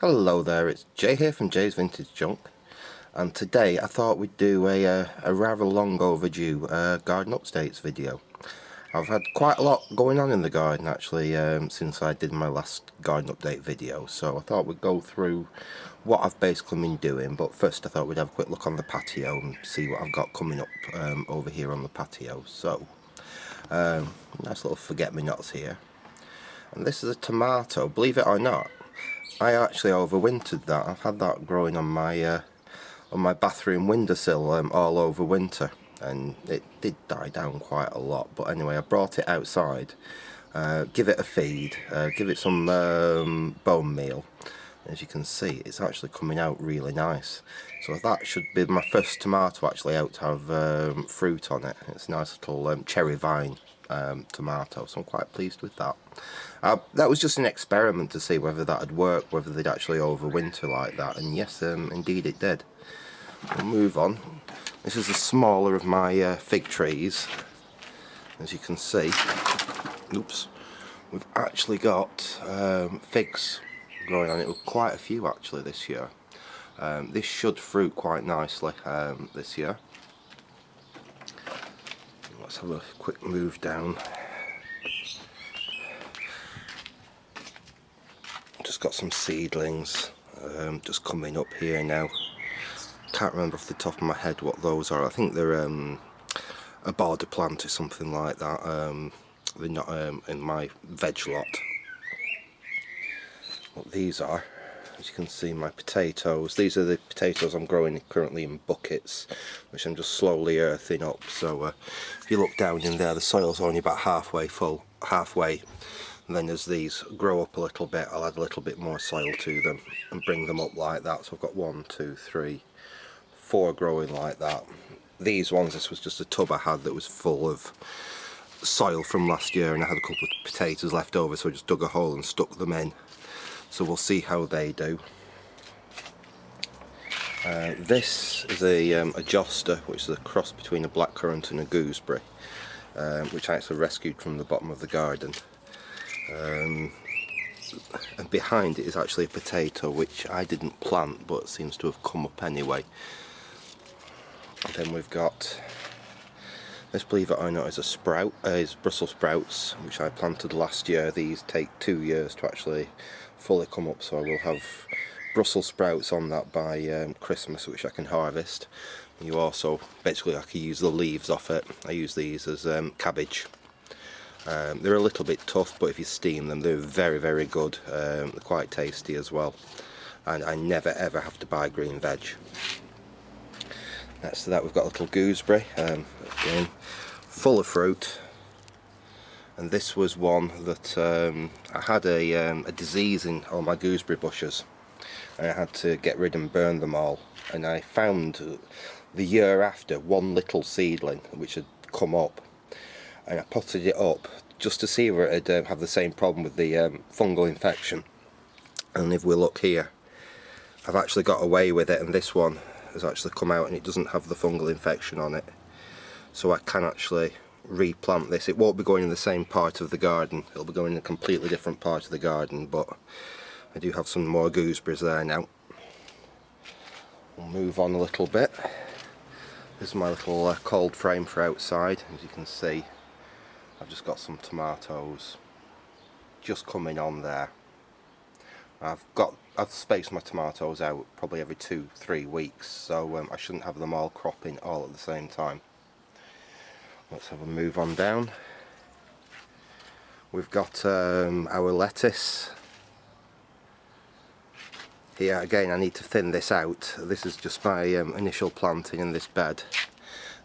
Hello there, it's Jay here from Jay's Vintage Junk, and today I thought we'd do a rather long overdue garden updates video. I've had quite a lot going on in the garden actually since I did my last garden update video, so I thought we'd go through what I've basically been doing, but first I thought we'd have a quick look on the patio and see what I've got coming up over here on the patio. So, nice little forget-me-nots here. And this is a tomato, believe it or not. I actually overwintered that. I've had that growing on my bathroom windowsill all over winter, and it did die down quite a lot. But anyway, I brought it outside, give it a feed, give it some bone meal. As you can see, it's actually coming out really nice. So that should be my first tomato actually out to have fruit on it. It's a nice little cherry vine tomato, so I'm quite pleased with that. That was just an experiment to see whether that would work, whether they'd actually overwinter like that, and yes, indeed it did. We'll move on. This is the smaller of my fig trees. As you can see, oops, we've actually got figs growing on it, with quite a few actually this year. This should fruit quite nicely this year. Let's have a quick move down. Just got some seedlings just coming up here now. Can't remember off the top of my head what those are. I think they're a border plant or something like that. They're not in my veg lot. What these are, as you can see, my potatoes. These are the potatoes I'm growing currently in buckets, which I'm just slowly earthing up. So if you look down in there, the soil's only about halfway full, and then as these grow up a little bit, I'll add a little bit more soil to them and bring them up like that. So I've got 1, 2, 3, 4 growing like that. These ones, this was just a tub I had that was full of soil from last year, and I had a couple of potatoes left over, so I just dug a hole and stuck them in. So we'll see how they do. This is a Josta, which is a cross between a blackcurrant and a gooseberry, which I actually rescued from the bottom of the garden. And behind it is actually a potato, which I didn't plant but seems to have come up anyway. And then we've got this, believe it or not, is a sprout, is Brussels sprouts, which I planted last year. These take 2 years to actually fully come up, so I will have Brussels sprouts on that by Christmas, which I can harvest. You also, basically I can use the leaves off it. I use these as cabbage. They're a little bit tough, but if you steam them, they're very, very good. They're quite tasty as well, and I never ever have to buy green veg. Next to that we've got a little gooseberry, again full of fruit, and this was one that I had a disease in all my gooseberry bushes, and I had to get rid and burn them all, and I found the year after one little seedling which had come up, and I potted it up just to see whether it'd have the same problem with the fungal infection. And if we look here, I've actually got away with it, and this one has actually come out and it doesn't have the fungal infection on it. So I can actually replant this. It won't be going in the same part of the garden, it'll be going in a completely different part of the garden, but I do have some more gooseberries there now. We'll move on a little bit. This is my little cold frame for outside. As you can see, I've just got some tomatoes just coming on there. I've spaced my tomatoes out probably every 2-3 weeks, so I shouldn't have them all cropping all at the same time. Let's have a move on down. We've got our lettuce. Here again, I need to thin this out. This is just my initial planting in this bed,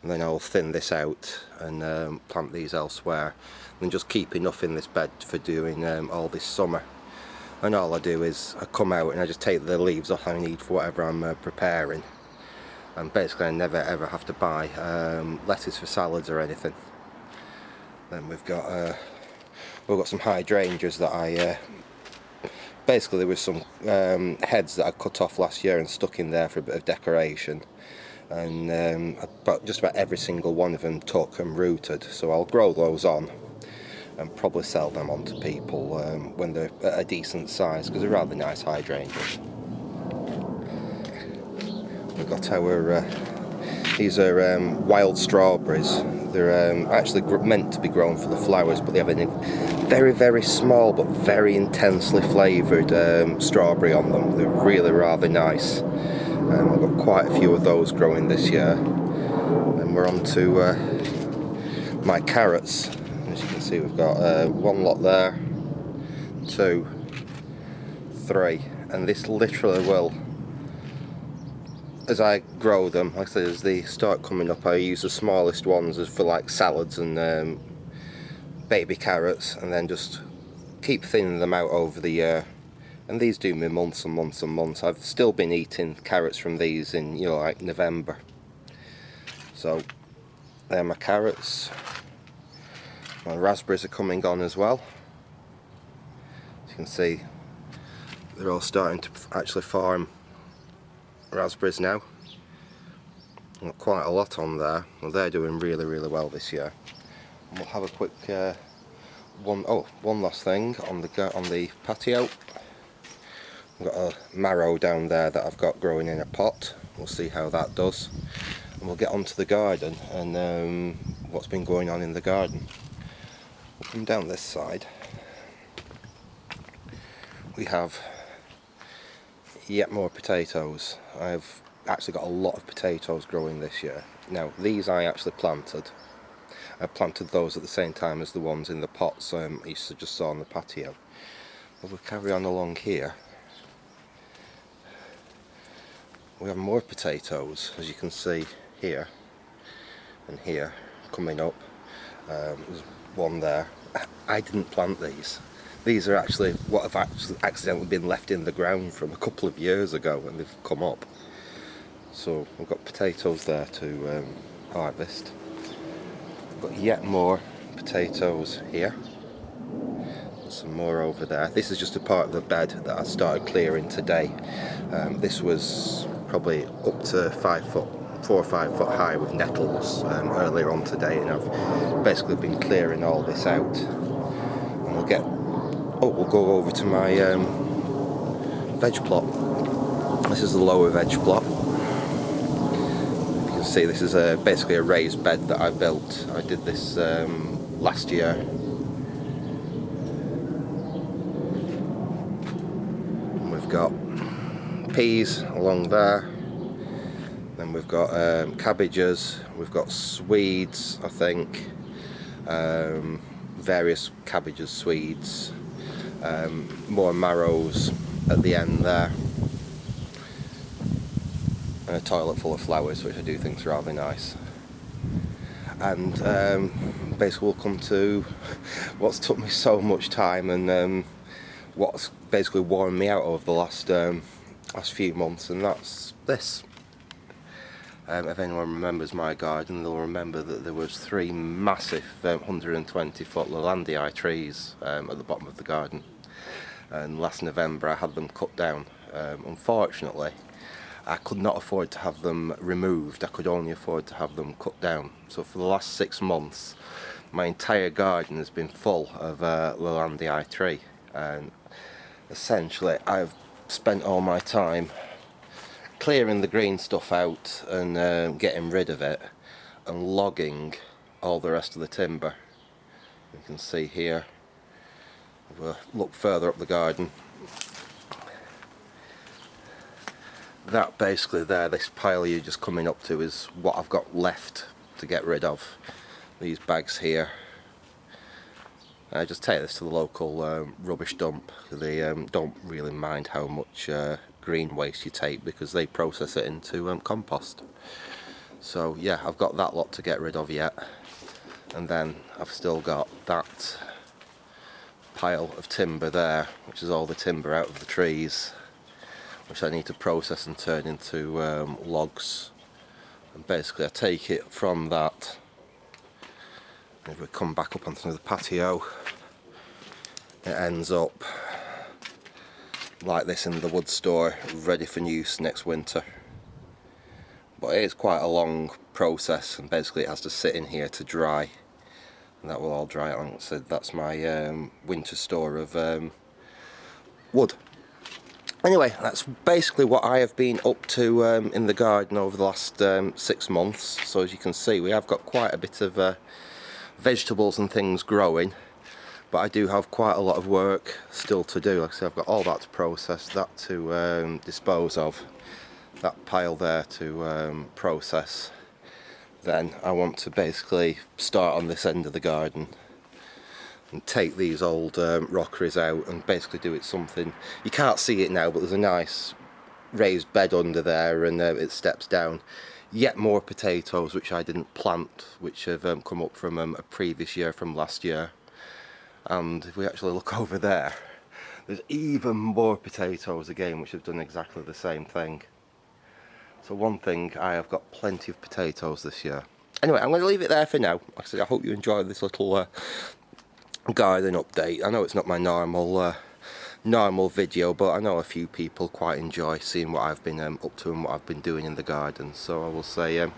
and then I'll thin this out and plant these elsewhere, and just keep enough in this bed for doing all this summer. And all I do is I come out and I just take the leaves off I need for whatever I'm preparing, and basically I never ever have to buy lettuce for salads or anything. Then we've got some hydrangeas that I basically, there was some heads that I cut off last year and stuck in there for a bit of decoration, and just about every single one of them took and rooted, so I'll grow those on. and probably sell them on to people when they're at a decent size, because they're rather nice hydrangeas. We've got our these are wild strawberries. They're actually meant to be grown for the flowers, but they have a very, very small but very intensely flavoured strawberry on them. They're really rather nice. I've got quite a few of those growing this year. And we're on to my carrots. As you can see, we've got one lot there, 2, 3, and this literally will, as I grow them, like I said, as they start coming up, I use the smallest ones as for like salads and baby carrots, and then just keep thinning them out over the year. And these do me months and months and months. I've still been eating carrots from these in, you know, like November. So they're my carrots. My raspberries are coming on as well. As you can see, they're all starting to actually form raspberries now. Got quite a lot on there. Well, they're doing really, really well this year. And we'll have a quick one last thing on the patio. I've got a marrow down there that I've got growing in a pot. We'll see how that does, and we'll get onto the garden and what's been going on in the garden. We'll come down this side. We have yet more potatoes. I've actually got a lot of potatoes growing this year. Now these I actually planted. I planted those at the same time as the ones in the pots you just saw on the patio. But we'll carry on along here. We have more potatoes, as you can see here and here coming up. There's one there. I didn't plant these. These are actually what have actually accidentally been left in the ground from a couple of years ago, and they've come up. So we've got potatoes there to harvest. We've got yet more potatoes here. Some more over there. This is just a part of the bed that I started clearing today. This was probably up to 4 or 5 foot high with nettles earlier on today, and I've basically been clearing all this out. And we'll go over to my veg plot. This is the lower veg plot. You can see this is basically a raised bed that I built. I did this last year. And we've got peas along there. Then we've got cabbages. We've got Swedes, I think. Various cabbages, Swedes. More marrows at the end there, and a toilet full of flowers, which I do think is rather nice. And basically we'll come to what's took me so much time and what's basically worn me out over the last few months, and that's this. If anyone remembers my garden, they'll remember that there was 3 massive 120-foot Leylandii trees at the bottom of the garden, and last November I had them cut down. Unfortunately, I could not afford to have them removed. I could only afford to have them cut down. So for the last 6 months, my entire garden has been full of Leylandii tree, and essentially I've spent all my time clearing the green stuff out and getting rid of it, and logging all the rest of the timber. You can see here, if we look further up the garden, that basically there, this pile you're just coming up to, is what I've got left to get rid of. These bags here, I just take this to the local rubbish dump. They don't really mind how much green waste you take, because they process it into compost. So yeah, I've got that lot to get rid of yet, and then I've still got that pile of timber there, which is all the timber out of the trees, which I need to process and turn into logs. And basically I take it from that. If we come back up onto the patio, it ends up like this in the wood store, ready for use next winter. But it is quite a long process, and basically it has to sit in here to dry, and that will all dry out. Like I said, that's my winter store of wood. Anyway, that's basically what I have been up to in the garden over the last 6 months. So as you can see, we have got quite a bit of vegetables and things growing, but I do have quite a lot of work still to do. Like I said, I've got all that to process, that to dispose of, that pile there to process. Then I want to basically start on this end of the garden and take these old rockeries out and basically do it something. You can't see it now, but there's a nice raised bed under there, and it steps down. Yet more potatoes which I didn't plant, which have come up from a previous year, from last year. And if we actually look over there, there's even more potatoes again which have done exactly the same thing. So one thing, I have got plenty of potatoes this year. Anyway, I'm going to leave it there for now. Like I said, I hope you enjoyed this little garden update. I know it's not my normal video, but I know a few people quite enjoy seeing what I've been up to and what I've been doing in the garden. So I will say I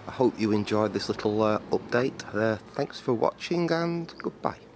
hope you enjoyed this little update. Thanks for watching, and goodbye.